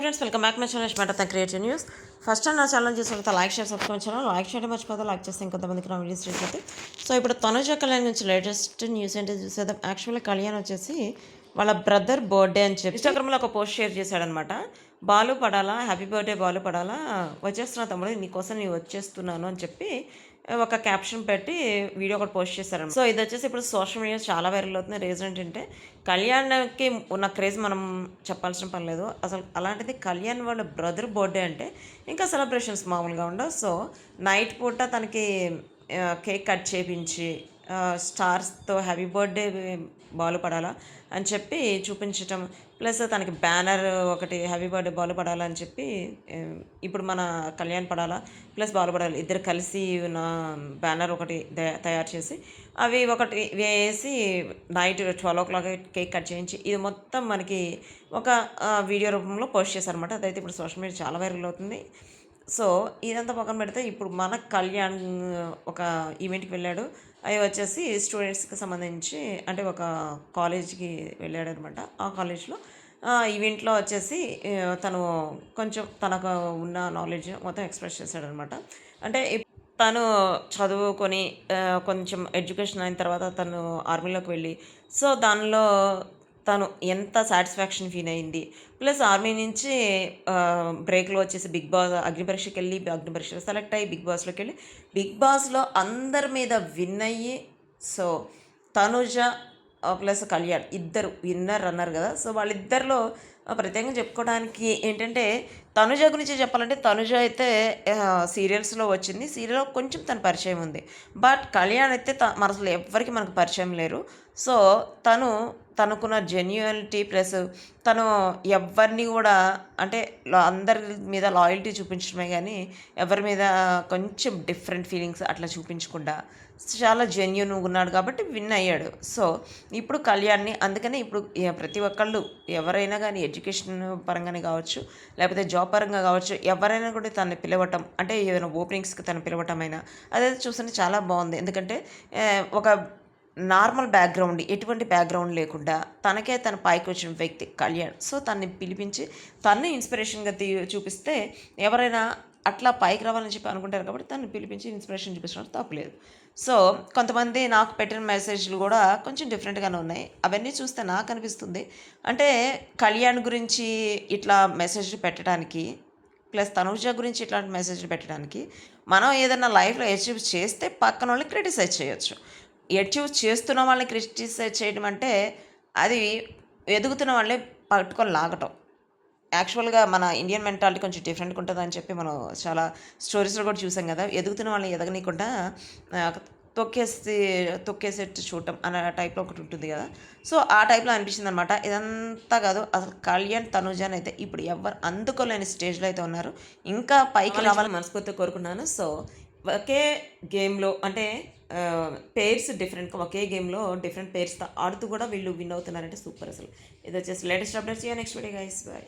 Friends welcome back my channel మాట creative news. First నా channel చూసిన like share subscribe channel like చేయడం మర్చిపోతే లైక్ చేస్తే ఇంకొంతమందికి నా వీడియోస్ రీచ్ అవుతాయి. సో ఇప్పుడు తనుజ కళ్యాణ్ నుంచి లేటెస్ట్ న్యూస్ ఏంటి చూసేద్దాం. యాక్చువల్లీ కళ్యాణ్ వచ్చేసి వాళ్ళ బ్రదర్ బర్త్డే అని చెప్పి ఇన్స్టాగ్రామ్లో ఒక పోస్ట్ షేర్ చేశాడనమాట. బాలు పడాలా, హ్యాపీ బర్త్డే బాలు పడాలా, వచ్చేస్తున్నా తమ్ముడు నీకోసం నేను వచ్చేస్తున్నాను అని చెప్పి ఒక క్యాప్షన్ పెట్టి వీడియో ఒకటి పోస్ట్ చేశారన్నమాట. సో ఇది వచ్చేసి ఇప్పుడు సోషల్ మీడియా చాలా వైరల్ అవుతుంది. రీజన్ ఏంటంటే కళ్యాణ్కి ఉన్న క్రేజ్ మనం చెప్పాల్సిన పని లేదు. అసలు అలాంటిది కళ్యాణ్ వాళ్ళ బ్రదర్ బర్త్డే అంటే ఇంకా సెలబ్రేషన్స్ మామూలుగా ఉండవు. సో నైట్ పూట తనకి కేక్ కట్ చేయించి స్టార్స్తో హ్యాపీ బర్త్డే బాలు పడాలా అని చెప్పి చూపించటం, ప్లస్ తనకి బ్యానర్ ఒకటి హ్యాపీ బర్త్డే బాలు పడాలా అని చెప్పి ఇప్పుడు మన కళ్యాణ్ పడాలా ప్లస్ బాలు పడాలి ఇద్దరు కలిసి ఉన్న బ్యానర్ ఒకటి తయారు చేసి అవి ఒకటి వేసి నైట్ 12 o'clock కేక్ కట్ చేయించి ఇది మొత్తం మనకి ఒక వీడియో రూపంలో పోస్ట్ చేశారనమాట. అదైతే ఇప్పుడు సోషల్ మీడియా చాలా వైరల్ అవుతుంది. సో ఇదంతా పక్కన పెడితే ఇప్పుడు మన కళ్యాణ్ ఒక ఈవెంట్కి వెళ్ళాడు. అవి వచ్చేసి స్టూడెంట్స్కి సంబంధించి అంటే ఒక కాలేజ్కి వెళ్ళాడు అనమాట. ఆ కాలేజ్లో ఈవెంట్లో వచ్చేసి తను కొంచెం తనకు ఉన్న నాలెడ్జ్ మొత్తం ఎక్స్ప్రెస్ చేశాడనమాట. అంటే తను చదువుకొని కొంచెం ఎడ్యుకేషన్ అయిన తర్వాత తను ఆర్మీలోకి వెళ్ళి సో దానిలో తను ఎంత సాటిస్ఫాక్షన్ ఫీల్ అయింది, ప్లస్ ఆర్మీ నుంచి బ్రేక్లో వచ్చేసి బిగ్ బాస్ అగ్ని పరీక్షకి వెళ్ళి అగ్ని పరీక్షలో సెలెక్ట్ అయ్యి బిగ్ బాస్లోకి వెళ్ళి బిగ్ బాస్లో అందరి మీద విన్ అయ్యి సో తనుజ ప్లస్ కళ్యాణ్ ఇద్దరు విన్నర్ అన్నారు కదా. సో వాళ్ళిద్దరిలో ప్రత్యేకంగా చెప్పుకోవడానికి ఏంటంటే తనుజ గురించి చెప్పాలంటే తనుజ అయితే సీరియల్స్లో వచ్చింది, సీరియల్లో కొంచెం తన పరిచయం ఉంది. బట్ కళ్యాణ్ అయితే అసలు ఎవరికి మనకు పరిచయం లేరు. సో తనకున్న జెన్యునిటీ ప్లస్ తను ఎవరిని కూడా అంటే అందరి మీద లాయల్టీ చూపించడమే కానీ ఎవరి మీద కొంచెం డిఫరెంట్ ఫీలింగ్స్ అట్లా చూపించకుండా చాలా జెన్యున్ ఉన్నాడు కాబట్టి విన్ అయ్యాడు. సో ఇప్పుడు కళ్యాణ్ని అందుకనే ఇప్పుడు ప్రతి ఒక్కళ్ళు ఎవరైనా కానీ ఎడ్యుకేషన్ పరంగానే కావచ్చు లేకపోతే జాబ్ పరంగా కావచ్చు ఎవరైనా కూడా తనని పిలవటం అంటే ఏదైనా ఓపెనింగ్స్కి తను పిలవటం అయినా అదైతే చూస్తుంటే చాలా బాగుంది. ఎందుకంటే ఒక నార్మల్ బ్యాక్గ్రౌండ్ ఎటువంటి బ్యాక్గ్రౌండ్ లేకుండా తనకే తన పైకి వచ్చిన వ్యక్తి కళ్యాణ్. సో తనని పిలిపించి తనని ఇన్స్పిరేషన్గా చూపిస్తే ఎవరైనా అట్లా పైకి రావాలని చెప్పి అనుకుంటారు కాబట్టి తనని పిలిపించి ఇన్స్పిరేషన్ చూపించడం తప్పలేదు. సో కొంతమంది నాకు పెట్టిన మెసేజ్లు కూడా కొంచెం డిఫరెంట్గానే ఉన్నాయి. అవన్నీ చూస్తే నాకు అనిపిస్తుంది అంటే కళ్యాణ్ గురించి ఇట్లా మెసేజ్లు పెట్టడానికి ప్లస్ తనుజ గురించి ఇట్లాంటి మెసేజ్లు పెట్టడానికి మనం ఏదైనా లైఫ్లో అచీవ్ చేస్తే పక్కన వాళ్ళని క్రిటిసైజ్ చేయొచ్చు. అచీవ్ చేస్తున్న వాళ్ళని క్రిటిసైజ్ చేయడం అంటే అది ఎదుగుతున్న వాళ్ళని పట్టుకొని లాగటం. యాక్చువల్గా మన ఇండియన్ మెంటాలిటీ కొంచెం డిఫరెంట్గా ఉంటుందని చెప్పి మనం చాలా స్టోరీస్లో కూడా చూసాం కదా. ఎదుగుతున్న వాళ్ళని ఎదగనీయకుండా తొక్కేసేట్టు చూడటం అనే టైప్లో ఒకటి ఉంటుంది కదా. సో ఆ టైప్లో అనిపించింది అనమాట. ఇదంతా కాదు అసలు కళ్యాణ్ తనుజాన్ అయితే ఇప్పుడు ఎవరు అందుకోలేని స్టేజ్లో అయితే ఉన్నారు. ఇంకా పైకి రావాలని మనస్ఫూర్తిగా కోరుకున్నాను. సో ఒకే గేమ్లో అంటే పేర్స్ డిఫరెంట్గా ఒకే గేమ్లో డిఫరెంట్ పేర్స్తో ఆడుతూ కూడా వీళ్ళు విన్ అవుతున్నారంటే సూపర్. అసలు ఇది వచ్చేసి latest updates. Next video guys, bye.